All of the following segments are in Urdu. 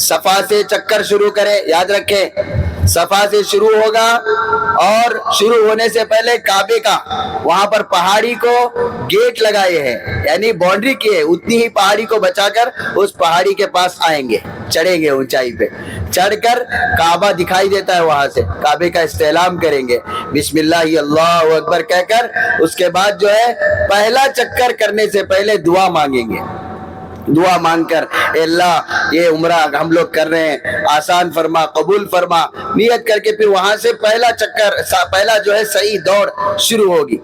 صفا سے چکر شروع کرے. یاد رکھیں صفا سے شروع ہوگا اور شروع ہونے سے پہلے کعبے کا وہاں پر پہاڑی کو گیٹ لگائے ہیں, یعنی باؤنڈری کی ہے, اتنی ہی پہاڑی کو بچا کر اس پہاڑی کے پاس آئیں گے, چڑھیں گے اونچائی پہ, چڑھ کر کعبہ دکھائی دیتا ہے وہاں سے, کعبے کا استعلام کریں گے بسم اللہ اللہ اکبر کہہ کر. اس کے بعد جو ہے پہلا چکر کرنے سے پہلے دعا مانگیں گے. دعا مانگ کر اے اللہ یہ عمرہ ہم لوگ کر رہے ہیں آسان فرما, قبول فرما, نیت کر کے پھر وہاں سے پہلا چکر, پہلا جو ہے صحیح دوڑ شروع ہوگی.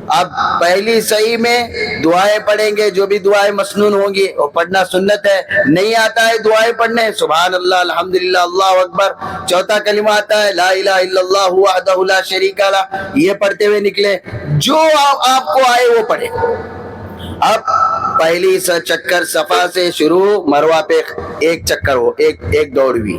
اب پہلی صحیح میں دعائیں پڑھیں گے, جو بھی دعائیں مسنون ہوں گی وہ پڑھنا سنت ہے. نہیں آتا ہے دعائیں پڑھنے, سبحان اللہ الحمدللہ اللہ اکبر, چوتھا کلمہ آتا ہے لا الہ الا اللہ وحدہ لا شریک لہ, یہ پڑھتے ہوئے نکلے, جو آپ کو آئے وہ پڑھے. اب پہلی چکر صفا سے شروع, مروہ پہ ایک چکر ہو, ایک دوڑ ہوئی,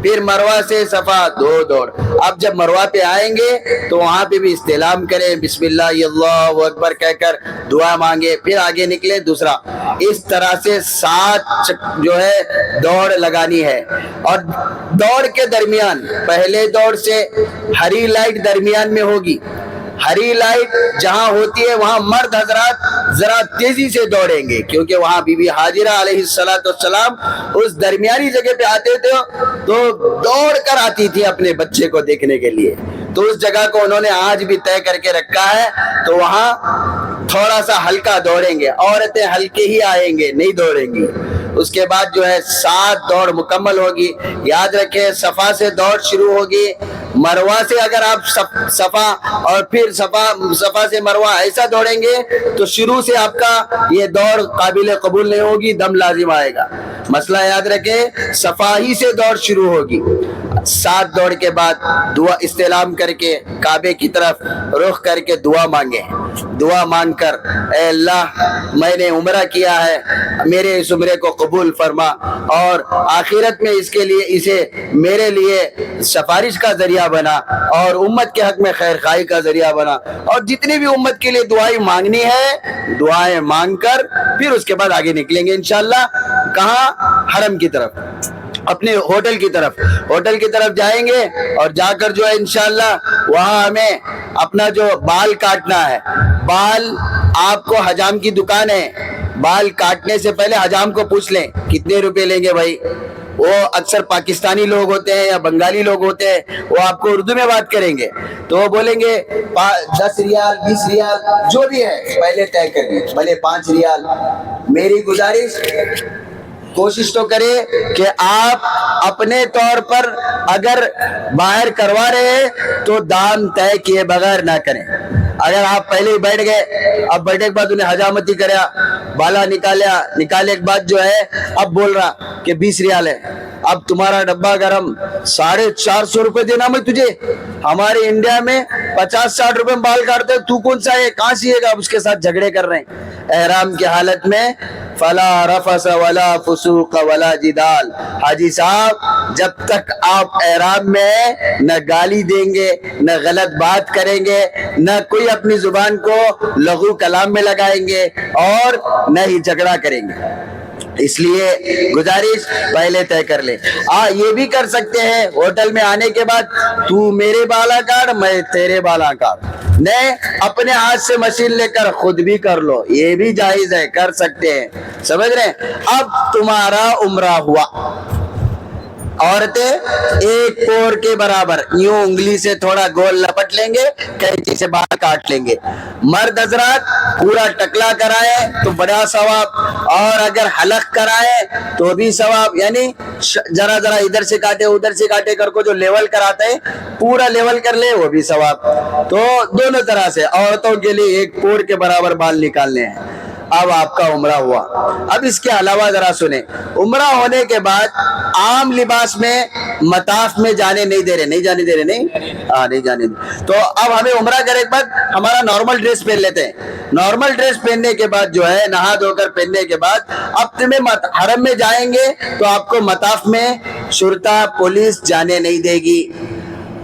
پھر مروہ سے صفا 2 دوڑ. اب جب مروہ پہ آئیں گے تو وہاں پہ بھی استعلام کریں بسم اللہ اللہ اکبر کہہ کر دعا مانگے, پھر آگے نکلے دوسرا. اس طرح سے 7 جو ہے دوڑ لگانی ہے. اور دوڑ کے درمیان پہلے دوڑ سے ہری لائٹ درمیان میں ہوگی. ہری لائٹ جہاں ہوتی ہے وہاں مرد حضرات ذرا تیزی سے دوڑیں گے, کیونکہ وہاں بی بی حاجرہ علیہ السلام اس درمیانی جگہ پہ آتے تھے تو دوڑ کر آتی تھی اپنے بچے کو دیکھنے کے لیے. تو اس جگہ کو انہوں نے آج بھی طے کر کے رکھا ہے, تو وہاں تھوڑا سا ہلکا دوڑیں گے. عورتیں ہلکے ہی آئیں گے, نہیں دوڑیں گی. اس کے بعد جو ہے 7 دوڑ مکمل ہوگی. یاد رکھیں صفا سے دوڑ شروع ہوگی, مروہ سے اگر آپ صفا اور پھر صفا سے مروہ ایسا دوڑیں گے تو شروع سے آپ کا یہ دوڑ قابل قبول نہیں ہوگی, دم لازم آئے گا. مسئلہ یاد رکھیں صفا ہی سے دوڑ شروع ہوگی. 7 دوڑ کے بعد دعا استعلام کر کے کعبے کی طرف رخ کر کے دعا مانگیں. دعا مانگ کر اے اللہ میں نے عمرہ کیا ہے, میرے اس عمرے کو قبول فرما, اور آخرت میں اس کے لیے اسے میرے لیے سفارش کا ذریعہ بنا, اور امت کے حق میں خیر خواہی کا ذریعہ بنا. اور جتنی بھی امت کے لیے دعائیں مانگنی ہے دعائیں مانگ کر پھر اس کے بعد آگے نکلیں گے انشاءاللہ. کہاں؟ حرم کی طرف, اپنے ہوٹل کی طرف جائیں گے, اور جا کر جو ہے انشاءاللہ وہاں ہمیں اپنا جو بال کاٹنا ہے, بال آپ کو حجام کی دکان ہے, بال کاٹنے سے پہلے حجام کو پوچھ لیں کتنے روپے لیں گے بھائی. وہ اکثر پاکستانی لوگ ہوتے ہیں یا بنگالی لوگ ہوتے ہیں, وہ آپ کو اردو میں بات کریں گے تو وہ بولیں گے 10 ریال 20 ریال جو بھی ہے پہلے طے کر لیں, بھلے 5 ریال. میری گزارش کوشش تو کرے کہ آپ اپنے طور پر اگر باہر کروا رہے ہیں تو دام طے کیے بغیر نہ کریں. اگر آپ پہلے ہی بیٹھ گئے, اب بیٹھے کے بعد انہیں حجامتی کریا, بالا نکالے کے بعد جو ہے اب بول رہا کہ 20 ریال ہے, اب تمہارا ڈبہ گرم 450 روپے دینا میں تجھے. ہمارے انڈیا میں 50-60 روپے میں بال کاٹتے, تو کون سا ہے, کہاں سیے گا؟ اس کے ساتھ جھگڑے کر رہے ہیں. احرام کی حالت میں فلا رفث ولا فسوق ولا جدال. حاجی صاحب جب تک آپ احرام میں نہ گالی دیں گے, نہ غلط بات کریں گے, نہ کوئی اپنی زبان کو لغو کلام میں لگائیں گے, اور نہ ہی جھگڑا کریں گے. اس لیے گزارش پہلے طے کر لیں. یہ بھی کر سکتے ہیں ہوٹل میں آنے کے بعد تو میرے بالا کاٹ میں تیرے بالا کاٹ, نہیں اپنے ہاتھ سے مشین لے کر خود بھی کر لو, یہ بھی جائز ہے, کر سکتے ہیں. سمجھ رہے ہیں؟ اب تمہارا عمرہ ہوا. عورتیں ایک پور کے برابر یوں انگلی سے تھوڑا گول لپٹ لیں گے, کینچی سے بال کاٹ لیں گے. مرد حضرات پورا ٹکلا کرائے تو بڑا ثواب, اور اگر حلق کرائے تو بھی ثواب, یعنی ذرا ادھر سے کاٹے ادھر سے کاٹے کر کو جو لیول کراتا ہے پورا لیول کر لے وہ بھی ثواب. تو دونوں طرح سے عورتوں کے لیے ایک پور کے برابر بال نکالنے ہیں. اب آپ کا عمرہ ہوا. اب اس کے علاوہ ذرا سنیں, عمرہ ہونے کے بعد عام لباس میں مطاف میں جانے نہیں دے رہے, نہیں جانے دے. تو اب ہمیں عمرہ کرنے کے بعد ہمارا نارمل ڈریس پہن لیتے ہیں. نارمل ڈریس پہننے کے بعد جو ہے نہا دھو کر پہننے کے بعد اب تمہیں حرم میں جائیں گے تو آپ کو مطاف میں شرطہ پولیس جانے نہیں دے گی.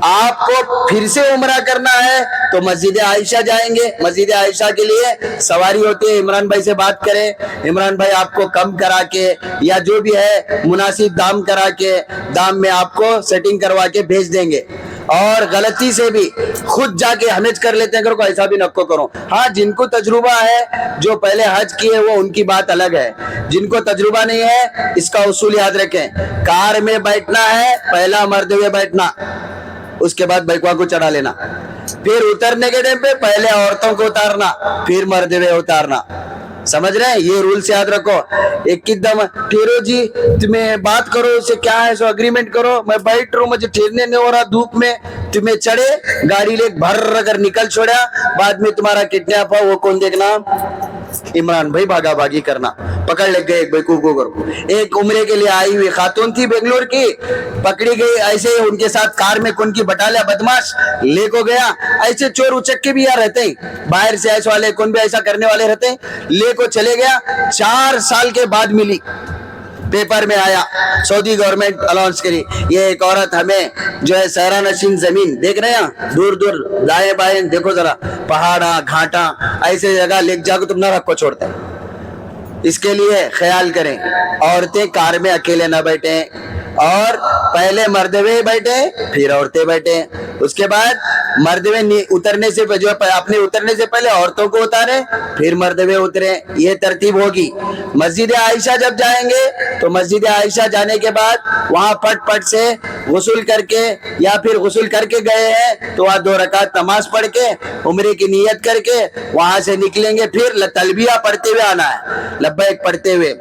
آپ کو پھر سے عمرہ کرنا ہے تو مسجد عائشہ جائیں گے. مسجد عائشہ کے لیے سواری ہوتی ہے. عمران بھائی سے بات کریں, عمران بھائی آپ کو کم کرا کے یا جو بھی ہے مناسب دام کرا کے, دام میں آپ کو سیٹنگ کروا کے بھیج دیں گے. اور غلطی سے بھی خود جا کے حج کر لیتے ہیں کرو, ایسا بھی نکو کرو. ہاں جن کو تجربہ ہے, جو پہلے حج کیے وہ ان کی بات الگ ہے. جن کو تجربہ نہیں ہے اس کا اصول یاد رکھیں, کار میں بیٹھنا ہے پہلا مرد ہوئے بیٹھنا, اس کے بعد بائکوا کو چڑھا لینا, پھر اترنے کے ٹائم پہ پہلے عورتوں کو اتارنا پھر مرد ہوئے اتارنا. سمجھ رہے ہیں, یہ رول سے یاد رکھو. ایک دم ٹھہرو جی, تمہیں بات کرو اسے کیا ہے سو اگریمنٹ کرو, میں بیٹھ رہا ہوں مجھے ٹھہرنے نہیں ہو رہا دھوپ میں, تمہیں چڑھے گاڑی لے بھر اگر نکل چھوڑا, بعد میں تمہارا کڈنیپ ہوا, وہ کون دیکھنا؟ عمران بھائی بھاگا بھاگی کرنا. پکڑ لے گئے ایک کو. ایک عمرے کے لیے آئی ہوئی خاتون تھی بنگلور کی, پکڑی گئی ایسے ان کے ساتھ کار میں کون کی بٹالیا بدماش لے کو گیا. ایسے چور اچک کے بھی یہاں رہتے ہیں, باہر سے ایسے والے کون بھی ایسا کرنے والے رہتے ہیں, لے کو چلے گیا. 4 سال کے بعد ملی, پیپر میں آیا, سعودی گورنمنٹ الاؤنس کری. یہ ایک عورت ہمیں جو ہے صحرا نشین زمین دیکھ رہے ہیں دور دور دائیں بائیں دیکھو ذرا, پہاڑا گھاٹا ایسے جگہ لے جا کے تم نہ رکھو چھوڑتے ہیں. اس کے لیے خیال کریں, عورتیں کار میں اکیلے نہ بیٹھیں, اور پہلے مردوے بیٹھے پھر عورتیں بیٹھے. اس کے بعد مردوے اترنے سے جو اپنے اترنے سے پہلے عورتوں کو اتارے پھر مردوے اترے, یہ ترتیب ہوگی. مسجد عائشہ جب جائیں گے تو مسجد عائشہ جانے کے بعد وہاں پٹ سے غسل کر کے, یا پھر غسل کر کے گئے ہیں تو وہاں 2 رکعت نماز پڑھ کے عمرے کی نیت کر کے وہاں سے نکلیں گے. پھر تلبیہ پڑھتے ہوئے آنا ہے, لبیک پڑھتے ہوئے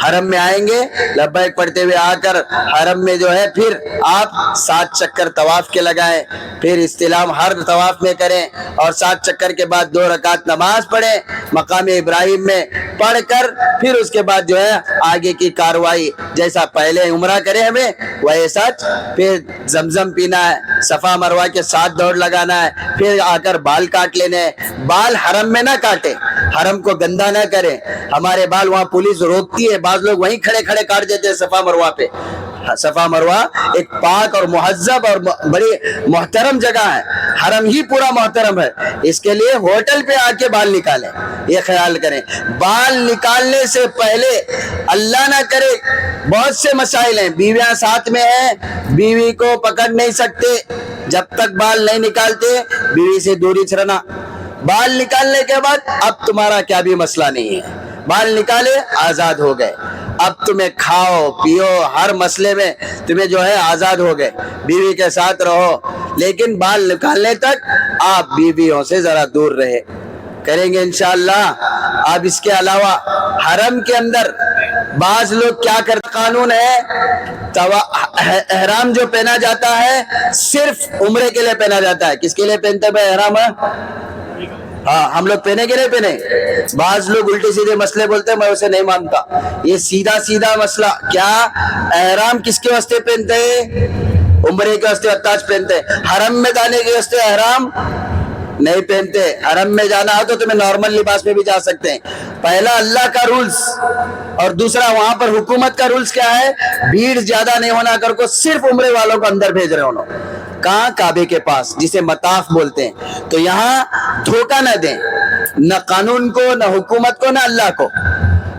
حرم میں آئیں گے. لبیک پڑھتے ہوئے آ کر حرم میں جو ہے پھر آپ 7 چکر طواف کے لگائیں, پھر استلام ہر طواف میں کریں, اور 7 چکر کے بعد 2 رکعت نماز پڑھیں مقام ابراہیم میں, پڑھ کر پھر اس کے بعد جو ہے آگے کی کاروائی جیسا پہلے عمرہ کرے ہمیں ویسا, پھر زمزم پینا ہے, صفا مروہ کے 7 دوڑ لگانا ہے, پھر آ کر بال کاٹ لینے ہیں. بال حرم میں نہ کاٹے, حرم کو گندا نہ کریں. ہمارے بال وہاں پولیس روکتی ہے, بعض لوگ وہیں کھڑے کھڑے کاٹ دیتے ہیں صفا مروہ پہ. صفا مروہ ایک پاک اور مہذب اور بڑی محترم جگہ ہے, حرم ہی پورا محترم ہے. اس کے لیے ہوٹل پہ آ کے بال نکالیں, یہ خیال کریں. بال نکالنے سے پہلے اللہ نہ کرے بہت سے مسائل ہیں, بیویاں ساتھ میں ہیں, بیوی کو پکڑ نہیں سکتے جب تک بال نہیں نکالتے, بیوی سے دوری چھڑنا. بال نکالنے کے بعد اب تمہارا کیا بھی مسئلہ نہیں ہے, بال نکالے آزاد ہو گئے, اب تمہیں کھاؤ پیو ہر مسئلے میں تمہیں جو ہے آزاد ہو گئے, بیوی کے ساتھ رہو, لیکن بال نکالنے تک آپ بیویوں سے ذرا دور رہے کریں گے انشاءاللہ. اب اس کے علاوہ حرم کے اندر بعض لوگ کیا کرتے, قانون ہے احرام جو پہنا جاتا ہے صرف عمرے کے لیے پہنا جاتا ہے. کس کے لیے پہنتے ہیں احرام؟ ہاں ہم لوگ پہنے کہ نہیں پہنے؟ بعض لوگ الٹے سیدھے مسئلے بولتے ہیں, میں اسے نہیں مانتا. یہ سیدھا سیدھا مسئلہ, کیا احرام کس کے واسطے پہنتے ہیں؟ عمرے کے واسطے تاج پہنتے ہیں, حرم میں جانے کے واسطے احرام نہیں پہنتے. حرم میں جانا ہو تو تمہیں نارمل لباس میں بھی جا سکتے ہیں. پہلا اللہ کا رولز, اور دوسرا وہاں پر حکومت کا رولز کیا ہے, بھیڑ زیادہ نہیں ہونا کر کو صرف عمرے والوں کو اندر بھیج رہے ہوں. کہاں؟ کعبے کے پاس, جسے مطاف بولتے ہیں. تو یہاں دھوکہ نہ دیں, نہ قانون کو, نہ حکومت کو, نہ اللہ کو.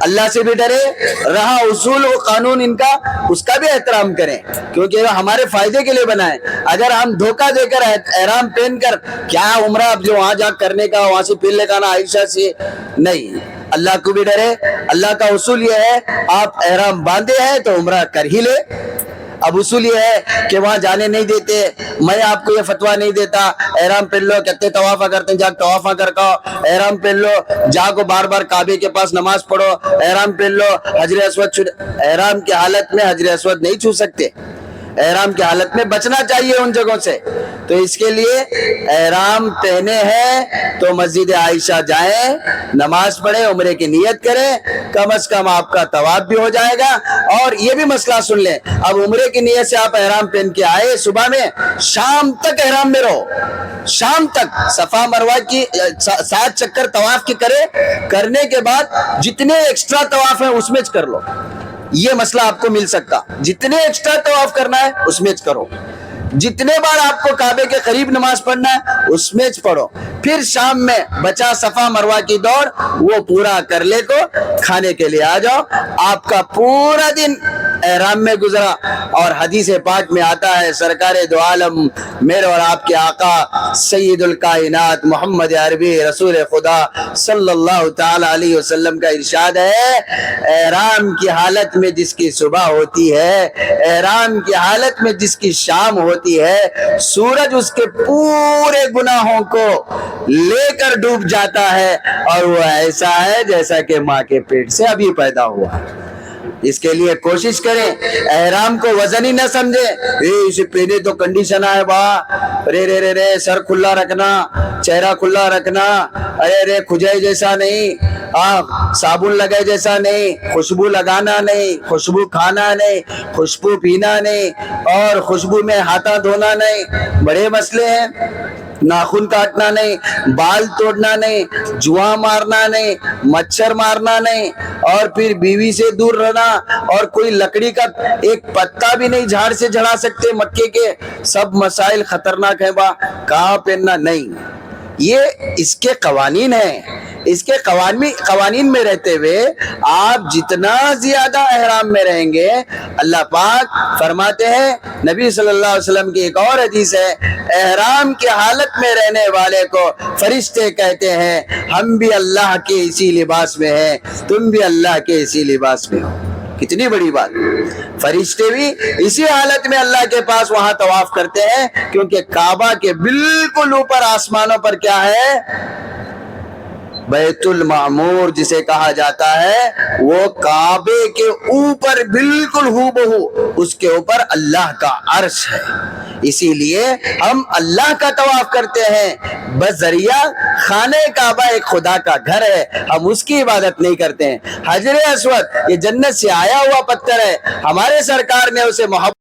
اللہ سے بھی ڈرے, رہا اصول و قانون ان کا اس کا بھی احترام کریں, کیونکہ وہ ہمارے فائدے کے لیے بنا ہے. اگر ہم دھوکہ دے کر احرام پہن کر کیا عمرہ اب جو وہاں جا کرنے کا, وہاں سے پھر لے کا نا عائشہ سے نہیں, اللہ کو بھی ڈرے. اللہ کا اصول یہ ہے آپ احرام باندھے ہیں تو عمرہ کر ہی لے. اب اصول یہ ہے کہ وہاں جانے نہیں دیتے, میں آپ کو یہ فتویٰ نہیں دیتا احرام پہن لو, کہتے طوافہ کرتے ہیں جا طوافہ کر کا, احرام پہن لو, جا کو بار بار کعبے کے پاس نماز پڑھو, احرام پہن لو, حجر اسود احرام کی حالت میں حجر اسود نہیں چھو سکتے, احرام کی حالت میں بچنا چاہیے ان جگہوں سے. تو اس کے لیے احرام پہنے ہیں تو مسجد عائشہ جائیں, نماز پڑھیں, عمرے کی نیت کریں, کم از کم آپ کا طواف بھی ہو جائے گا. اور یہ بھی مسئلہ سن لیں, اب عمرے کی نیت سے آپ احرام پہن کے آئے, صبح میں شام تک احرام میں رہو, شام تک صفا مروہ کی 7 چکر طواف کی کرنے کے بعد جتنے ایکسٹرا طواف ہیں اس میں کر لو. یہ مسئلہ آپ کو مل سکتا, جتنے ایکسٹرا طواف کرنا ہے اس میں کرو. جتنے بار آپ کو کعبے کے قریب نماز پڑھنا ہے اس میں پڑھو، پھر شام میں بچا صفا مروہ کی دوڑ وہ پورا کر لے کو کھانے کے لیے آ جاؤ، آپ کا پورا دن احرام میں گزرا۔ اور حدیث پاک میں آتا ہے سرکار دو عالم میرے اور آپ کے آقا سید الکائنات محمد عربی رسول خدا صلی اللہ تعالی علیہ وسلم کا ارشاد ہے، احرام کی حالت میں جس کی صبح ہوتی ہے، احرام کی حالت میں جس کی شام ہوتی ہے، سورج اس کے پورے گناہوں کو لے کر ڈوب جاتا ہے اور وہ ایسا ہے جیسا کہ ماں کے پیٹ سے ابھی پیدا ہوا۔ اس کے لیے کوشش کریں، احرام کو وزن ہی نہ سمجھیں، اسے پہنے تو کنڈیشن ہے با، رے سر کھلا رکھنا، چہرہ کھلا رکھنا، ارے کھجائے جیسا نہیں، صابن لگائے جیسا نہیں، خوشبو لگانا نہیں، خوشبو کھانا نہیں، خوشبو پینا نہیں، اور خوشبو میں ہاتھاں دھونا نہیں، بڑے مسئلے ہیں۔ ناخن کاٹنا نہیں، بال توڑنا نہیں، جواں مارنا نہیں، مچھر مارنا نہیں، اور پھر بیوی سے دور رہنا، اور کوئی لکڑی کا ایک پتا بھی نہیں جھاڑ سے جھڑا سکتے مکے کے، سب مسائل خطرناک ہیں با، کہاں پہننا نہیں، یہ اس کے قوانین ہیں۔ اس کے قوانین میں رہتے ہوئے آپ جتنا زیادہ احرام میں رہیں گے، اللہ پاک فرماتے ہیں، نبی صلی اللہ علیہ وسلم کی ایک اور حدیث ہے، احرام کی حالت میں رہنے والے کو فرشتے کہتے ہیں ہم بھی اللہ کے اسی لباس میں ہیں، تم بھی اللہ کے اسی لباس میں ہو۔ کتنی بڑی بات، فرشتے بھی اسی حالت میں اللہ کے پاس وہاں طواف کرتے ہیں، کیونکہ کعبہ کے بالکل اوپر آسمانوں پر کیا ہے؟ بیت المعمور جسے کہا جاتا ہے، وہ کعبے کے اوپر بالکل ہو بہو اس کے اوپر اللہ کا عرش ہے، اسی لیے ہم اللہ کا طواف کرتے ہیں بذریعہ خانہ کعبہ ایک خدا کا گھر ہے، ہم اس کی عبادت نہیں کرتے ہیں۔ حجر اسود یہ جنت سے آیا ہوا پتھر ہے، ہمارے سرکار نے اسے محبت